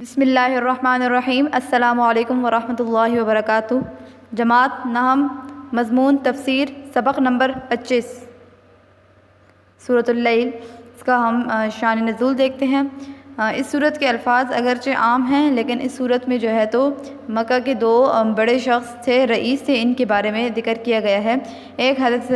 بسم اللہ الرحمن الرحیم۔ السلام علیکم ورحمۃ اللہ وبرکاتہ۔ جماعت نحم، مضمون تفسیر، سبق نمبر 25، سورۃ اللیل۔ اس کا ہم شان نزول دیکھتے ہیں۔ اس سورت کے الفاظ اگرچہ عام ہیں لیکن اس سورت میں جو ہے تو مکہ کے دو بڑے شخص تھے، رئیس تھے، ان کے بارے میں ذکر کیا گیا ہے۔ ایک حضرت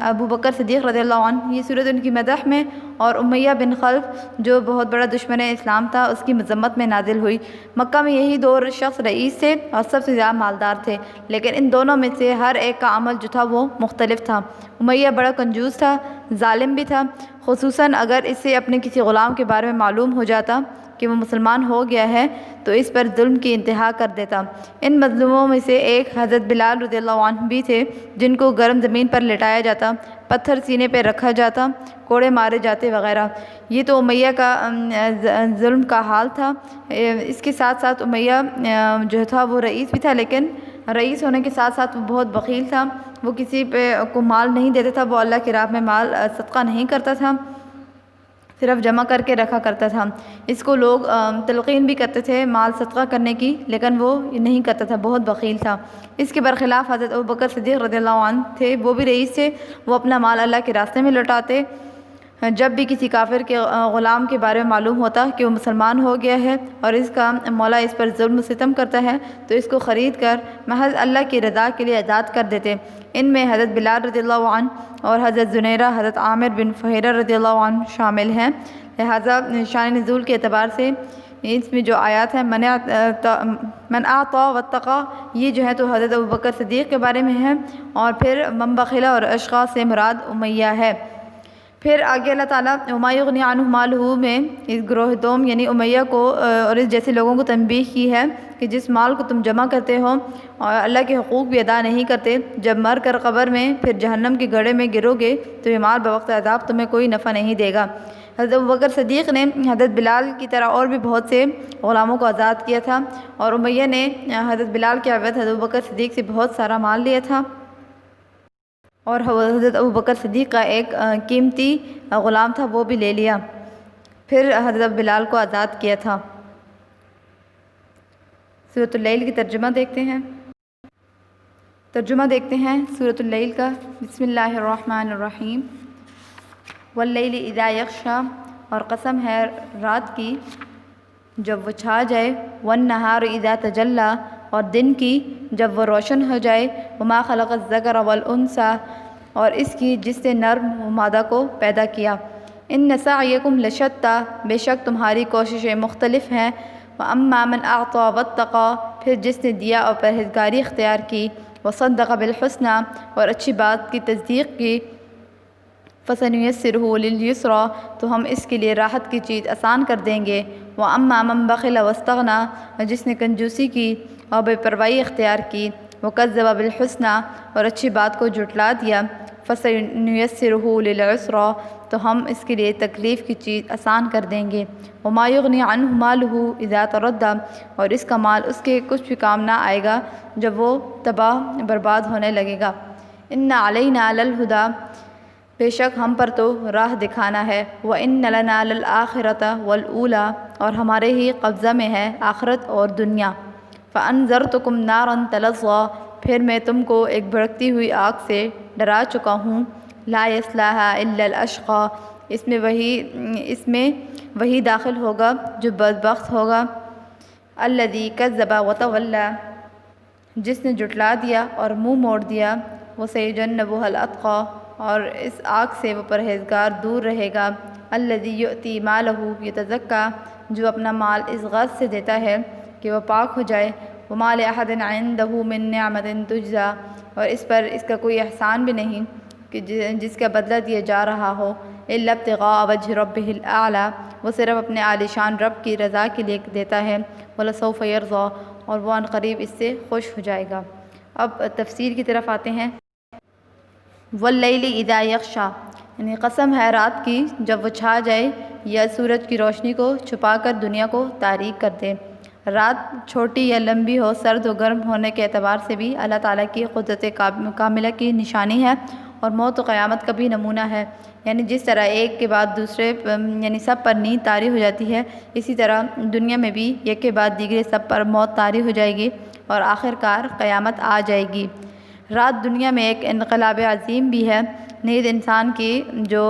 ابو بکر صدیق رضی اللہ عنہ، یہ سورت ان کی مدح میں، اور امیہ بن خلف جو بہت بڑا دشمن اسلام تھا اس کی مذمت میں نازل ہوئی۔ مکہ میں یہی دو شخص رئیس تھے اور سب سے زیادہ مالدار تھے، لیکن ان دونوں میں سے ہر ایک کا عمل جو تھا وہ مختلف تھا۔ امیہ بڑا کنجوس تھا، ظالم بھی تھا، خصوصاً اگر اسے اپنے کسی غلام کے بارے میں معلوم ہو جاتا کہ وہ مسلمان ہو گیا ہے تو اس پر ظلم کی انتہا کر دیتا۔ ان مظلوموں میں سے ایک حضرت بلال رضی اللہ عنہ بھی تھے، جن کو گرم زمین پر لٹایا جاتا، پتھر سینے پہ رکھا جاتا، کوڑے مارے جاتے وغیرہ۔ یہ تو امیہ کا ظلم کا حال تھا۔ اس کے ساتھ ساتھ امیہ جو تھا وہ رئیس بھی تھا، لیکن رئیس ہونے کے ساتھ ساتھ وہ بہت بخیل تھا۔ وہ کسی کو مال نہیں دیتا تھا، وہ اللہ کی راہ میں مال صدقہ نہیں کرتا تھا، صرف جمع کر کے رکھا کرتا تھا۔ اس کو لوگ تلقین بھی کرتے تھے مال صدقہ کرنے کی، لیکن وہ نہیں کرتا تھا، بہت بخیل تھا۔ اس کے برخلاف حضرت ابو بکر صدیق رضی اللہ عنہ تھے، وہ بھی رئیس تھے، وہ اپنا مال اللہ کے راستے میں لوٹاتے۔ جب بھی کسی کافر کے غلام کے بارے میں معلوم ہوتا کہ وہ مسلمان ہو گیا ہے اور اس کا مولا اس پر ظلم و ستم کرتا ہے تو اس کو خرید کر محض اللہ کی رضا کے لیے آزاد کر دیتے۔ ان میں حضرت بلال رضی اللہ عنہ اور حضرت زنیرہ، حضرت عامر بن فہیرہ رضی اللہ عنہ شامل ہیں۔ لہٰذا شان نزول کے اعتبار سے اس میں جو آیات ہیں من اعطی واتقی، یہ جو ہے تو حضرت ابو بکر صدیق کے بارے میں ہے، اور پھر من بخل اور اشقی سے مراد امیہ ہے۔ پھر آگے اللہ تعالیٰ وما یغنی عنہ مالہ میں اس گروہ دوم یعنی امیہ کو اور اس جیسے لوگوں کو تنبیہ کی ہے کہ جس مال کو تم جمع کرتے ہو اور اللہ کے حقوق بھی ادا نہیں کرتے، جب مر کر قبر میں پھر جہنم کے گڑھے میں گرو گے تو یہ مال بوقت عذاب تمہیں کوئی نفع نہیں دے گا۔ حضرت ابو بکر صدیق نے حضرت بلال کی طرح اور بھی بہت سے غلاموں کو آزاد کیا تھا، اور امیہ نے حضرت بلال کے عوض حضرت ابو بکر صدیق سے بہت سارا مال لیا تھا، اور حضرت ابو بکر صدیق کا ایک قیمتی غلام تھا، وہ بھی لے لیا، پھر حضرت بلال کو آزاد کیا تھا۔ سورۃ اللیل کی ترجمہ دیکھتے ہیں۔ ترجمہ دیکھتے ہیں سورۃ اللیل کا۔ بسم اللہ الرحمن الرحیم۔ واللیل اذا یغشی، اور قسم ہے رات کی جب وہ چھا جائے، والنہار اذا تجلی، اور دن کی جب وہ روشن ہو جائے، وما خلق الذکر والانثی، اور اس کی جس نے نر و مادہ کو پیدا کیا۔ ان سعیکم لشتی، بے شک تمہاری کوششیں مختلف ہیں۔ واما من اعطی واتقی، پھر جس نے دیا اور پرہیزگاری اختیار کی، وصدق بالحسنی، اور اچھی بات کی تصدیق کی، فسنیسرہ للیسری، تو ہم اس کے لیے راحت کی چیز آسان کر دیں گے۔ واما من بخل واستغنی، اور جس نے کنجوسی کی اور بے پرواہی اختیار کی، وکذب بالحسنی، اور اچھی بات کو جھٹلا دیا، فسنیسرہ للعسری، تو ہم اس کے لیے تکلیف کی چیز آسان کر دیں گے۔ وما یغنی عنہ مالہ اذا تردی، اور اس کا مال اس کے کچھ بھی کام نہ آئے گا جب وہ تباہ برباد ہونے لگے گا۔ ان علینا للہدی، بے شک ہم پر تو راہ دکھانا ہے۔ وَإِنَّ لَنَا لَلْآخِرَةَ وَالْأُولَىٰ، اور ہمارے ہی قبضہ میں ہے آخرت اور دنیا۔ فَأَنذَرْتُكُمْ نَارًا تَلَظَّىٰ، پھر میں تم کو ایک بھڑکتی ہوئی آگ سے ڈرا چکا ہوں۔ لَا يَصْلَاهَا إِلَّا الْأَشْقَىٰ، اس میں وہی داخل ہوگا جو بدبخت ہوگا۔ الَّذِي كَذَّبَ وَتَوَلَّىٰ، جس نے جھٹلا دیا اور منہ موڑ دیا۔ وَسَيُجَنَّبُهَا الْأَتْقَىٰ، اور اس آگ سے وہ پرہیزگار دور رہے گا۔ الَّذِي يُؤْتِي مَالَهُ يَتَزَكَّىٰ، جو اپنا مال اس غرض سے دیتا ہے کہ وہ پاک ہو جائے۔ وَمَا لِأَحَدٍ عِندَهُ مِن نِّعْمَةٍ تُجْزَىٰ، اور اس پر اس کا کوئی احسان بھی نہیں کہ جس کا بدلہ دیا جا رہا ہو۔ إِلَّا ابْتِغَاءَ وَجْهِ رَبِّهِ الْأَعْلَىٰ، وہ صرف اپنے عالی شان رب کی رضا کے لیے دیتا ہے۔ وَلَسَوْفَ يَرْضَىٰ، اور وہ عن قریب اس سے خوش ہو جائے گا۔ اب تفسیر کی طرف آتے ہیں۔ واللیل اذا یغشی، یعنی قسم ہے رات کی جب وہ چھا جائے یا سورج کی روشنی کو چھپا کر دنیا کو تاریک کر دے۔ رات چھوٹی یا لمبی ہو، سرد و گرم ہونے کے اعتبار سے بھی اللہ تعالیٰ کی قدرت کاملہ کی نشانی ہے، اور موت و قیامت کا بھی نمونہ ہے۔ یعنی جس طرح ایک کے بعد دوسرے یعنی سب پر نیند طاری ہو جاتی ہے، اسی طرح دنیا میں بھی ایک کے بعد دیگرے سب پر موت طاری ہو جائے گی اور آخر کار قیامت آ جائے گی۔ رات دنیا میں ایک انقلاب عظیم بھی ہے۔ نیند انسان کی جو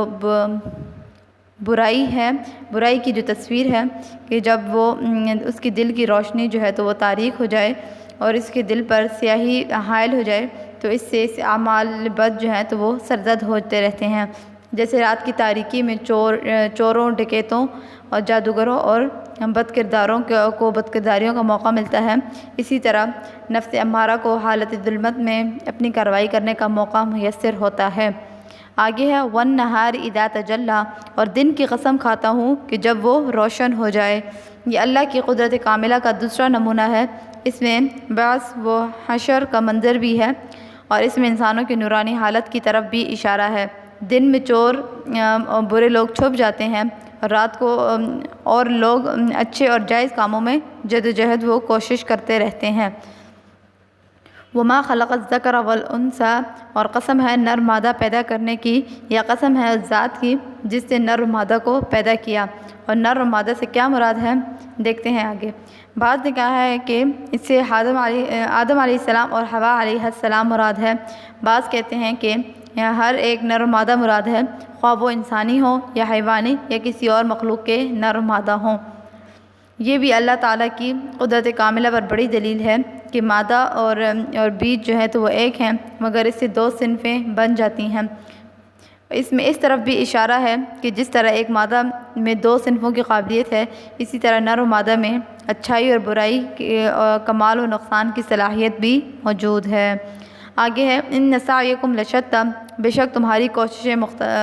برائی ہے، برائی کی جو تصویر ہے کہ جب وہ اس کی دل کی روشنی جو ہے تو وہ تاریک ہو جائے اور اس کے دل پر سیاہی حائل ہو جائے تو اس سے اعمال بد جو ہیں تو وہ سرزد ہوتے رہتے ہیں۔ جیسے رات کی تاریکی میں چوروں، ڈکیتوں اور جادوگروں اور بد کرداروں کو بدکرداریوں کا موقع ملتا ہے، اسی طرح نفس امارہ کو حالت ظلمت میں اپنی کارروائی کرنے کا موقع میسر ہوتا ہے۔ آگے ہے وَالنَّهَارِ إِذَا تَجَلَّى، اور دن کی قسم کھاتا ہوں کہ جب وہ روشن ہو جائے۔ یہ اللہ کی قدرت کاملہ کا دوسرا نمونہ ہے۔ اس میں بعث و حشر کا منظر بھی ہے اور اس میں انسانوں کی نورانی حالت کی طرف بھی اشارہ ہے۔ دن میں چور اور برے لوگ چھپ جاتے ہیں اور رات کو اور لوگ اچھے اور جائز کاموں میں جدوجہد وہ کوشش کرتے رہتے ہیں۔ وَمَا خَلَقَ الذَّكَرَ وَالْأُنثَىٰ، اور قسم ہے نر مادہ پیدا کرنے کی، یا قسم ہے اس ذات کی جس نے نر و مادہ کو پیدا کیا۔ اور نر و مادہ سے کیا مراد ہے دیکھتے ہیں آگے۔ بعض نے کہا ہے کہ اس سے آدم علیہ السلام اور حوا علیہ السلام مراد ہے۔ بعض کہتے ہیں کہ ہر ایک نر و مادہ مراد ہے، خواہ وہ انسانی ہوں یا حیوانی یا کسی اور مخلوق کے نر و مادہ ہوں۔ یہ بھی اللہ تعالیٰ کی قدرت کاملہ پر بڑی دلیل ہے کہ مادہ اور بیج جو ہے تو وہ ایک ہیں مگر اس سے دو صنفیں بن جاتی ہیں۔ اس میں اس طرف بھی اشارہ ہے کہ جس طرح ایک مادہ میں دو صنفوں کی قابلیت ہے، اسی طرح نر و مادہ میں اچھائی اور برائی کمال و نقصان کی صلاحیت بھی موجود ہے۔ آگے ہے ان سعیکم لشتی، بے شک تمہاری کوششیں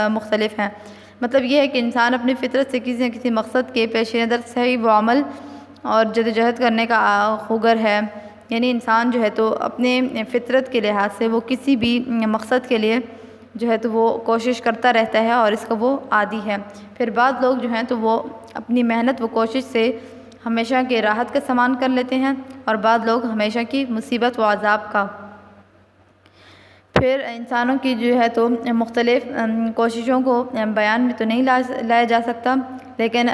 مختلف ہیں۔ مطلب یہ ہے کہ انسان اپنی فطرت سے کسی نہ کسی مقصد کے پیش نظر صحیح و عمل اور جدوجہد کرنے کا خوگر ہے۔ یعنی انسان جو ہے تو اپنے فطرت کے لحاظ سے وہ کسی بھی مقصد کے لیے جو ہے تو وہ کوشش کرتا رہتا ہے اور اس کا وہ عادی ہے۔ پھر بعض لوگ جو ہیں تو وہ اپنی محنت و کوشش سے ہمیشہ کے راحت کا سامان کر لیتے ہیں اور بعض لوگ ہمیشہ کی مصیبت و عذاب کا۔ پھر انسانوں کی جو ہے تو مختلف کوششوں کو بیان میں تو نہیں لایا جا سکتا، لیکن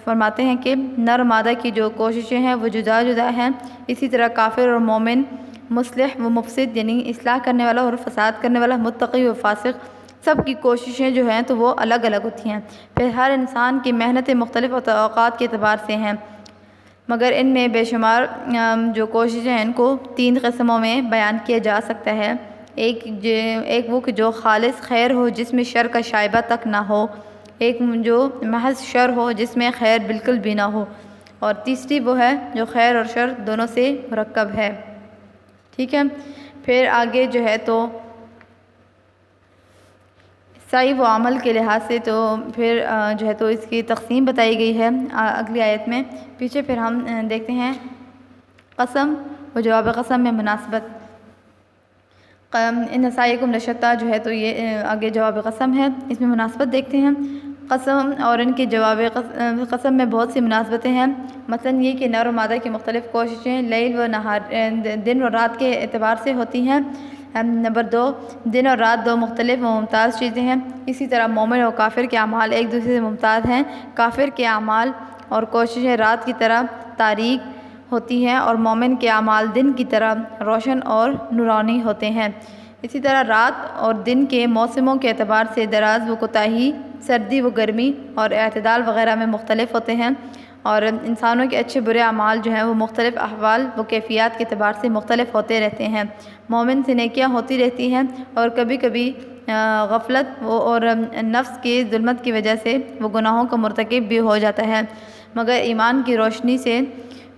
فرماتے ہیں کہ نر و مادہ کی جو کوششیں ہیں وہ جدا جدا ہیں۔ اسی طرح کافر اور مومن، مصلح و مفسد یعنی اصلاح کرنے والا اور فساد کرنے والا، متقی و فاسق، سب کی کوششیں جو ہیں تو وہ الگ الگ ہوتی ہیں۔ پھر ہر انسان کی محنتیں مختلف اوقات کے اعتبار سے ہیں، مگر ان میں بے شمار جو کوششیں ہیں ان کو تین قسموں میں بیان کیا جا سکتا ہے۔ ایک وہ کہ جو خالص خیر ہو جس میں شر کا شائبہ تک نہ ہو، ایک جو محض شر ہو جس میں خیر بالکل بھی نہ ہو، اور تیسری وہ ہے جو خیر اور شر دونوں سے مرکب ہے۔ ٹھیک ہے، پھر آگے جو ہے تو سعی و عمل کے لحاظ سے تو پھر جو ہے تو اس کی تقسیم بتائی گئی ہے اگلی آیت میں۔ پیچھے پھر ہم دیکھتے ہیں قسم و جواب قسم میں مناسبت۔ ان سعیکم لشتی جو ہے تو یہ آگے جواب قسم ہے، اس میں مناسبت دیکھتے ہیں۔ قسم اور ان کے جواب قسم میں بہت سی مناسبتیں ہیں، مثلا یہ کہ نر و مادہ کی مختلف کوششیں لیل و نہار دن اور رات کے اعتبار سے ہوتی ہیں۔ نمبر 2، دن اور رات دو مختلف و ممتاز چیزیں ہیں۔ اسی طرح مومن اور کافر کے اعمال ایک دوسرے سے ممتاز ہیں۔ کافر کے اعمال اور کوششیں رات کی طرح تاریک ہوتی ہیں اور مومن کے اعمال دن کی طرح روشن اور نورانی ہوتے ہیں۔ اسی طرح رات اور دن کے موسموں کے اعتبار سے دراز و کوتاہی، سردی و گرمی اور اعتدال وغیرہ میں مختلف ہوتے ہیں، اور انسانوں کے اچھے برے اعمال جو ہیں وہ مختلف احوال و کیفیات کے اعتبار سے مختلف ہوتے رہتے ہیں۔ مومن سے نیکیاں ہوتی رہتی ہیں اور کبھی کبھی غفلت اور نفس کی ظلمت کی وجہ سے وہ گناہوں کا مرتکب بھی ہو جاتا ہے، مگر ایمان کی روشنی سے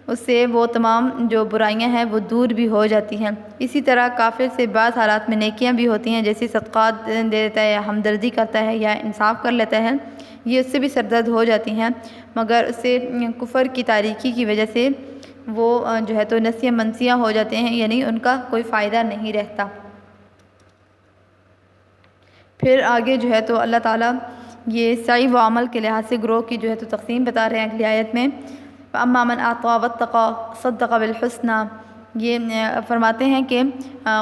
اس سے وہ تمام جو برائیاں ہیں وہ دور بھی ہو جاتی ہیں۔ اسی طرح کافر سے بعض حالات میں نیکیاں بھی ہوتی ہیں، جیسے صدقات دے دیتا ہے یا ہمدردی کرتا ہے یا انصاف کر لیتا ہے، یہ اس سے بھی سرزد ہو جاتی ہیں، مگر اس سے کفر کی تاریکی کی وجہ سے وہ جو ہے تو نسیاں منسیاں ہو جاتے ہیں، یعنی ان کا کوئی فائدہ نہیں رہتا۔ پھر آگے جو ہے تو اللہ تعالیٰ یہ سعی و عمل کے لحاظ سے گروہ کی جو ہے تو تقسیم بتا رہے ہیں اگلی آیت میں۔ فَأَمَّا مَنْ أَعْطَىٰ وَاتَّقَىٰ وَصَدَّقَ بِالْحُسْنَىٰ، یہ فرماتے ہیں کہ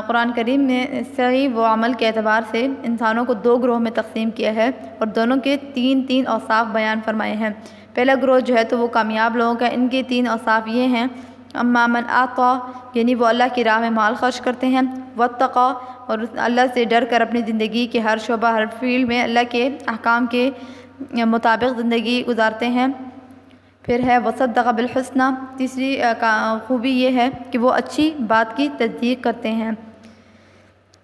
قرآن کریم نے صحیح و عمل کے اعتبار سے انسانوں کو 2 گروہ میں تقسیم کیا ہے اور دونوں کے 3 اوصاف بیان فرمائے ہیں۔ پہلا گروہ جو ہے تو وہ کامیاب لوگوں کا، ان کے 3 اوصاف یہ ہیں: اما من اعطیٰ، یعنی وہ اللہ کی راہ میں مال خرچ کرتے ہیں، واتقیٰ، اور اللہ سے ڈر کر اپنی زندگی کے ہر شعبہ ہر فیلڈ میں اللہ کے احکام کے مطابق زندگی گزارتے ہیں۔ پھر ہے وصدق بالحسنی، تیسری خوبی یہ ہے کہ وہ اچھی بات کی تصدیق کرتے ہیں۔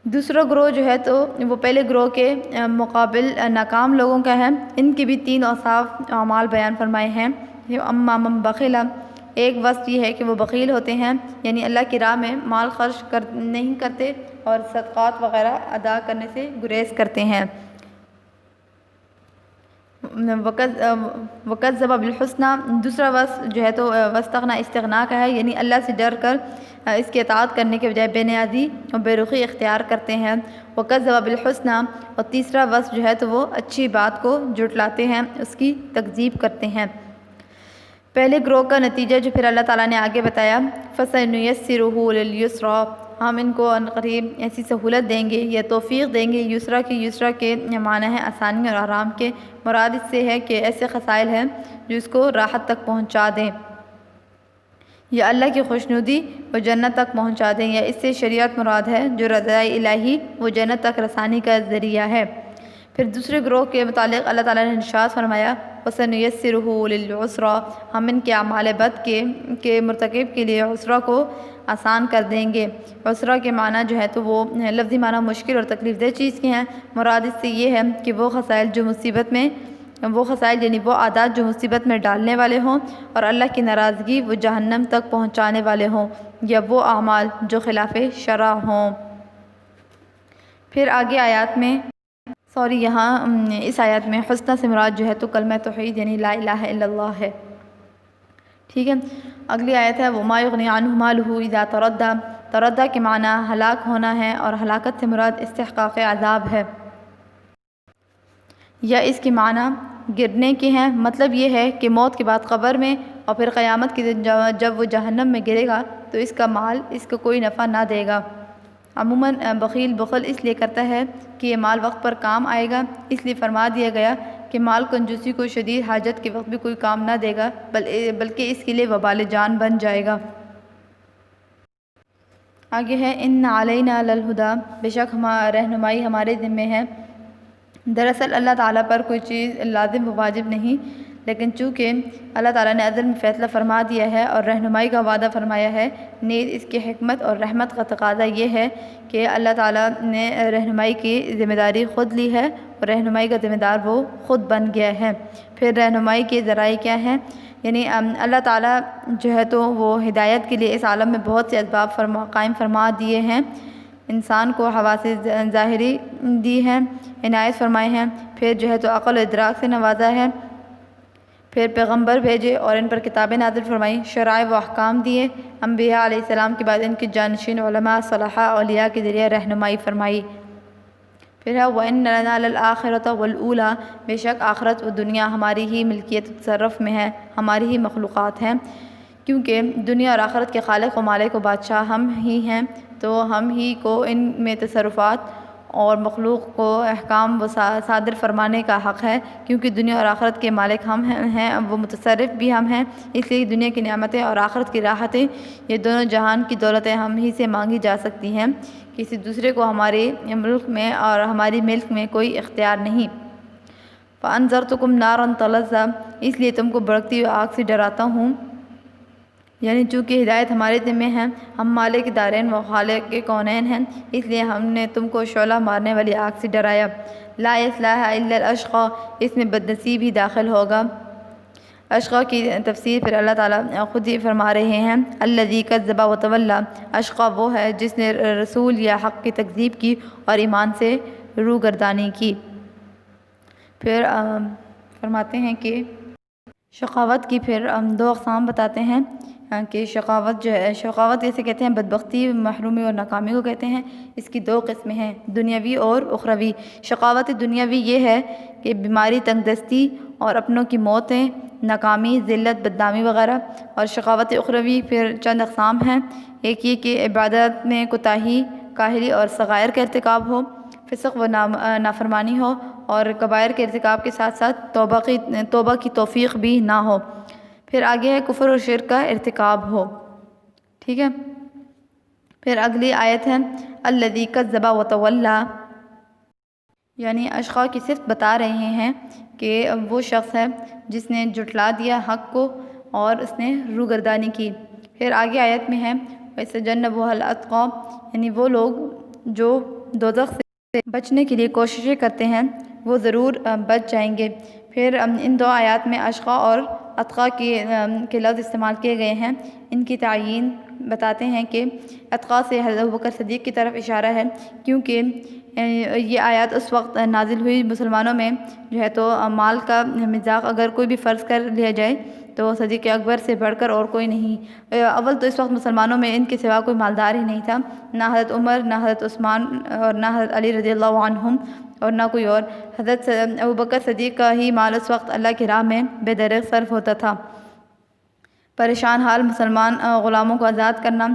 دوسرا گروہ جو ہے تو وہ پہلے گروہ کے مقابل ناکام لوگوں کا ہے، ان کے بھی 3 اوصاف اعمال بیان فرمائے ہیں۔ اما من بخل، ایک وصف یہ ہے کہ وہ بخیل ہوتے ہیں، یعنی اللہ کی راہ میں مال خرچ نہیں کرتے اور صدقات وغیرہ ادا کرنے سے گریز کرتے ہیں۔ وکذب بالحسنی، دوسرا وصف جو ہے تو واستغنی استغنا کا ہے، یعنی اللہ سے ڈر کر اس کی اطاعت کرنے کے بجائے بے نیازی اور بے رخی اختیار کرتے ہیں۔ وکذب بالحسنی، اور تیسرا وصف جو ہے تو وہ اچھی بات کو جھٹلاتے ہیں، اس کی تکذیب کرتے ہیں۔ پہلے گروہ کا نتیجہ جو پھر اللہ تعالیٰ نے آگے بتایا، فَسَنُيَسِّرُهُ لِلْيُسْرَىٰ، ہم ان کو عنقریب ایسی سہولت دیں گے یا توفیق دیں گے۔ یسرا کے معنی ہے آسانی اور آرام کے، مراد اس سے ہے کہ ایسے خسائل ہیں جو اس کو راحت تک پہنچا دیں، یا اللہ کی خوشنودی وہ جنت تک پہنچا دیں، یا اس سے شریعت مراد ہے جو رضائے الہی وہ جنت تک رسانی کا ذریعہ ہے۔ پھر دوسرے گروہ کے متعلق اللہ تعالیٰ نے ارشاد فرمایا، وَسَنُيَسِّرُهُ لِلْعُسْرَىٰ، ہم ان کے اعمال بد کے مرتکب کے لیے عسرہ کو آسان کر دیں گے۔ عسرہ کے معنی جو ہے تو وہ لفظی معنی مشکل اور تکلیف دہ چیز کے ہیں، مراد اس سے یہ ہے کہ وہ خسائل یعنی وہ عادات جو مصیبت میں ڈالنے والے ہوں اور اللہ کی ناراضگی وہ جہنم تک پہنچانے والے ہوں، یا وہ اعمال جو خلاف شرع ہوں۔ پھر آگے آیات میں یہاں اس آیت میں حسنہ سے مراد جو ہے تو کلمہ توحید یعنی لا الہ الا اللہ ہے، ٹھیک ہے۔ اگلی آیت ہے وَمَا يُغْنِي عَنْهُ مَالُهُ إِذَا تَرَدَّىٰ، تردہ کے معنی ہلاک ہونا ہے، اور ہلاکت سے مراد استحقاق عذاب ہے، یا اس کے معنی گرنے کے ہیں۔ مطلب یہ ہے کہ موت کے بعد قبر میں اور پھر قیامت کے دن جب وہ جہنم میں گرے گا تو اس کا مال اس کو کوئی نفع نہ دے گا۔ عموماً بخل اس لیے کرتا ہے کہ یہ مال وقت پر کام آئے گا، اس لیے فرما دیا گیا کہ مال کنجوسی کو شدید حاجت کے وقت بھی کوئی کام نہ دے گا، بلکہ اس کے لیے وبال جان بن جائے گا۔ آگے ہے ان علینا للہدیٰ، بے شک رہنمائی ہمارے ذمے ہے۔ دراصل اللہ تعالیٰ پر کوئی چیز لازم و واجب نہیں، لیکن چونکہ اللہ تعالیٰ نے ازل میں فیصلہ فرما دیا ہے اور رہنمائی کا وعدہ فرمایا ہے، نیز اس کی حکمت اور رحمت کا تقاضا یہ ہے کہ اللہ تعالیٰ نے رہنمائی کی ذمہ داری خود لی ہے اور رہنمائی کا ذمہ دار وہ خود بن گیا ہے۔ پھر رہنمائی کے ذرائع کیا ہیں؟ یعنی اللہ تعالیٰ جو ہے تو وہ ہدایت کے لیے اس عالم میں بہت سے اسباب قائم فرما دیے ہیں، انسان کو حواس ظاہری دی ہیں، عنایت فرمائے ہیں، پھر جو ہے تو عقل و ادراک سے نوازا ہے، پھر پیغمبر بھیجے اور ان پر کتابیں نازل فرمائیں، شرائع و احکام دیے، انبیاء علیہ السلام کے بعد ان کے جانشین علماء صالحہ اولیاء کے ذریعے رہنمائی فرمائی۔ پھر ہے وَإِنَّ لَنَا لَلْآخِرَةَ وَالْأُولَىٰ، بے شک آخرت و دنیا ہماری ہی ملکیت و تصرف میں ہے، ہماری ہی مخلوقات ہیں، کیونکہ دنیا اور آخرت کے خالق و مالک و بادشاہ ہم ہی ہیں، تو ہم ہی کو ان میں تصرفات اور مخلوق کو احکام و صادر فرمانے کا حق ہے، کیونکہ دنیا اور آخرت کے مالک ہم ہیں، وہ متصرف بھی ہم ہیں، اس لیے دنیا کی نعمتیں اور آخرت کی راحتیں، یہ دونوں جہان کی دولتیں ہم ہی سے مانگی جا سکتی ہیں، کسی دوسرے کو ہمارے ملک میں اور ہماری ملک میں کوئی اختیار نہیں۔ فَأَنذَرْتُكُمْ نَارًا تَلَظَّىٰ، اس لیے تم کو بھڑکتی ہوئی آگ سے ڈراتا ہوں، یعنی چونکہ ہدایت ہمارے ذمے ہیں، ہم مالک دارین و خالق کے کونین ہیں، اس لیے ہم نے تم کو شعلہ مارنے والی آگ سے ڈرایا۔ لا يصلاها الا الاشقى، اس میں بدنصیب ہی داخل ہوگا۔ اشقیٰ کی تفسیر پھر اللہ تعالیٰ خود ہی فرما رہے ہیں، الذی کذب وتولیٰ، اشقیٰ وہ ہے جس نے رسول یا حق کی تکذیب کی اور ایمان سے روگردانی کی۔ پھر فرماتے ہیں کہ شقاوت کی پھر 2 اقسام بتاتے ہیں۔ کہ شقاوت جو ہے، شقاوت جیسے کہتے ہیں بدبختی، محرومی اور ناکامی کو کہتے ہیں۔ اس کی دو قسمیں ہیں، دنیاوی اور اخروی۔ شقاوت دنیاوی یہ ہے کہ بیماری، تنگ دستی اور اپنوں کی موتیں، ناکامی، ذلت، بدنامی وغیرہ۔ اور شقاوت اخروی پھر چند اقسام ہیں۔ ایک یہ کہ عبادت میں کوتاہی، کاہلی اور صغائر کا ارتکاب ہو، فسق و نافرمانی ہو، اور کبائر کے ارتکاب کے ساتھ ساتھ توبہ کی توفیق بھی نہ ہو۔ پھر آگے ہے کفر اور شرک کا ارتکاب ہو، ٹھیک ہے۔ پھر اگلی آیت ہے الذی کذب وتولی، یعنی اشقاء کی صفت بتا رہے ہیں کہ وہ شخص ہے جس نے جھٹلا دیا حق کو اور اس نے روگردانی کی۔ پھر آگے آیت میں ہے وَيَتَجَنَّبُهَا الْأَتْقَى، یعنی وہ لوگ جو دوزخ سے بچنے کے لیے کوششیں کرتے ہیں وہ ضرور بچ جائیں گے۔ پھر ان دو آیات میں اشقاء اور اتقیٰ کے لفظ استعمال کیے گئے ہیں۔ ان کی تعیین بتاتے ہیں کہ اتقیٰ سے حضرت ابوبکر صدیق کی طرف اشارہ ہے، کیونکہ یہ آیات اس وقت نازل ہوئی مسلمانوں میں جو ہے تو مال کا مزاق اگر کوئی بھی فرض کر لیا جائے تو صدیق اکبر سے بڑھ کر اور کوئی نہیں۔ اول تو اس وقت مسلمانوں میں ان کے سوا کوئی مالدار ہی نہیں تھا، نہ حضرت عمر، نہ حضرت عثمان اور نہ حضرت علی رضی اللہ عنہم اور نہ کوئی اور۔ حضرت ابوبکر صدیق کا ہی مال اس وقت اللہ کی راہ میں بے دریغ صرف ہوتا تھا۔ پریشان حال مسلمان غلاموں کو آزاد کرنا،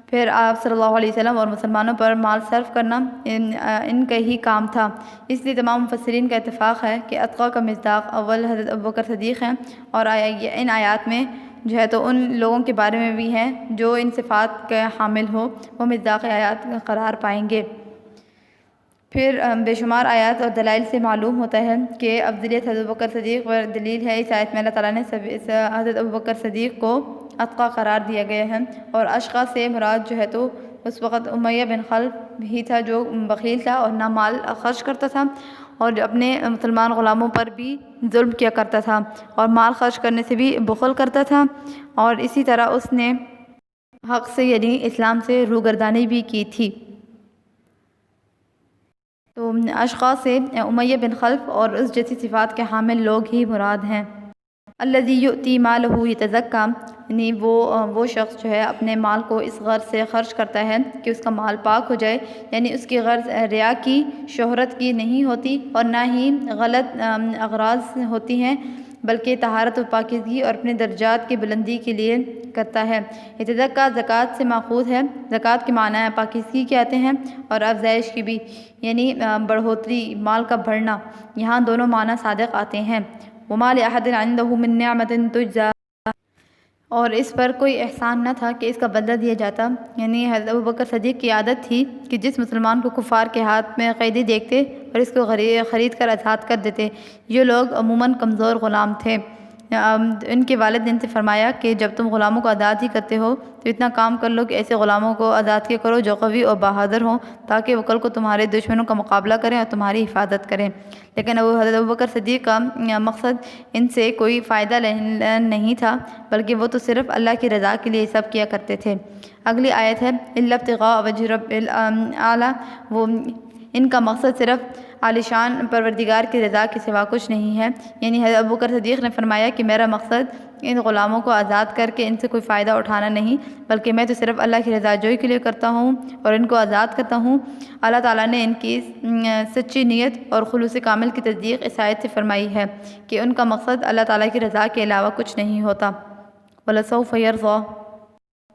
پھر آپ صلی اللہ علیہ وسلم اور مسلمانوں پر مال صرف کرنا ان کا ہی کام تھا۔ اس لیے تمام مفسرین کا اتفاق ہے کہ اتقیٰ کا مصداق اول حضرت ابوبکر صدیق ہیں، اور ان آیات میں جو ہے تو ان لوگوں کے بارے میں بھی ہیں جو ان صفات کے حامل ہو، وہ مصداق آیات قرار پائیں گے۔ پھر بے شمار آیات اور دلائل سے معلوم ہوتا ہے کہ افضلیت حضرت ابوبکر صدیق پر دلیل ہے۔ اس آیت میں اللہ تعالیٰ نے حضرت ابوبکر صدیق کو اتقیٰ قرار دیا گیا ہے، اور اشقیٰ سے مراد جو ہے تو اس وقت امیہ بن خلف ہی تھا جو بخیل تھا اور نہ مال خرچ کرتا تھا، اور جو اپنے مسلمان غلاموں پر بھی ظلم کیا کرتا تھا اور مال خرچ کرنے سے بھی بخل کرتا تھا، اور اسی طرح اس نے حق سے یعنی اسلام سے روگردانی بھی کی تھی۔ تو اشقاء سے امیہ بن خلف اور اس جیسی صفات کے حامل لوگ ہی مراد ہیں۔ الذی یؤتی مالہ یتزکی، یعنی وہ شخص جو ہے اپنے مال کو اس غرض سے خرچ کرتا ہے کہ اس کا مال پاک ہو جائے، یعنی اس کی غرض ریا کی، شہرت کی نہیں ہوتی اور نہ ہی غلط اغراض ہوتی ہیں، بلکہ طہارت و پاکیزگی اور اپنے درجات کی بلندی کے لیے کرتا ہے۔ یتزکی زکوٰۃ سے ماخوذ ہے، زکوٰۃ کے معنی پاکیزگی کے آتے ہیں اور افزائش کی بھی، یعنی بڑھوتری، مال کا بڑھنا، یہاں دونوں معنی صادق آتے ہیں۔ وَمَا لِأَحَدٍ عِندَهُ مِن نِعْمَةٍ تُجْزَىٰ، اور اس پر کوئی احسان نہ تھا کہ اس کا بدلہ دیا جاتا، یعنی حضرت ابوبکر صدیق کی عادت تھی کہ جس مسلمان کو کفار کے ہاتھ میں قیدی دیکھتے اور اس کو خرید کر آزاد کر دیتے۔ یہ لوگ عموماً کمزور غلام تھے۔ ان کے والد نے ان سے فرمایا کہ جب تم غلاموں کو آزاد ہی کرتے ہو تو اتنا کام کر لو کہ ایسے غلاموں کو آزاد کیا کرو جو قوی اور بہادر ہوں، تاکہ وہ کل کو تمہارے دشمنوں کا مقابلہ کریں اور تمہاری حفاظت کریں۔ لیکن حضرت ابوبکر صدیق کا مقصد ان سے کوئی فائدہ نہیں تھا، بلکہ وہ تو صرف اللہ کی رضا کے لیے سب کیا کرتے تھے۔ اگلی آیت ہے الا ابتغاء وجہ رب الاعلی، وہ ان کا مقصد صرف عالیشان پروردگار کی رضا کے سوا کچھ نہیں ہے، یعنی حضرت ابوبکر صدیق نے فرمایا کہ میرا مقصد ان غلاموں کو آزاد کر کے ان سے کوئی فائدہ اٹھانا نہیں، بلکہ میں تو صرف اللہ کی رضا جوئی کے لیے کرتا ہوں اور ان کو آزاد کرتا ہوں۔ اللہ تعالیٰ نے ان کی سچی نیت اور خلوص کامل کی تصدیق اس آیت سے فرمائی ہے کہ ان کا مقصد اللہ تعالیٰ کی رضا کے علاوہ کچھ نہیں ہوتا۔ وَلَسَوْفَ يَرْضَىٰ،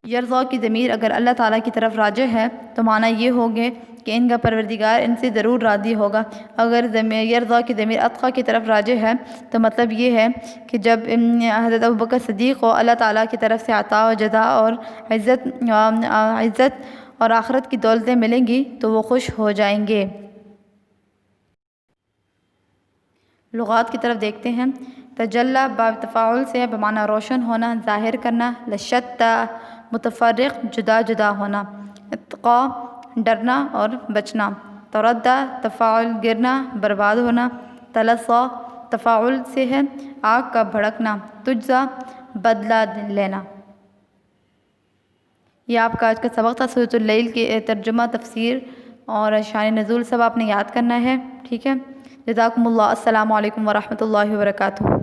یرضا کی ضمیر اگر اللہ تعالیٰ کی طرف راجع ہے تو معنی یہ ہوگے کہ ان کا پروردگار ان سے ضرور راضی ہوگا۔ اگر یرضا کی ضمیر اتقیٰ کی طرف راجع ہے تو مطلب یہ ہے کہ جب حضرت ابوبکر صدیق کو اللہ تعالیٰ کی طرف سے عطا و جزا اور عزت اور آخرت کی دولتیں ملیں گی تو وہ خوش ہو جائیں گے۔ لغات کی طرف دیکھتے ہیں۔ تجلی باب تفاعل سے بمعنی روشن ہونا، ظاہر کرنا۔ لشتّا متفرق، جدا جدا ہونا۔ اتقا ڈرنا اور بچنا۔ تردّا تفاعل گرنا، برباد ہونا۔ تلصّا تفاعل سے ہے آگ کا بھڑکنا۔ تجزا بدلہ لینا۔ یہ آپ کا آج کا سبق تھا سورۃ اللیل کے ترجمہ، تفسیر اور شان نزول سب آپ نے یاد کرنا ہے، ٹھیک ہے۔ جزاکم اللہ۔ السلام علیکم ورحمۃ اللہ وبرکاتہ۔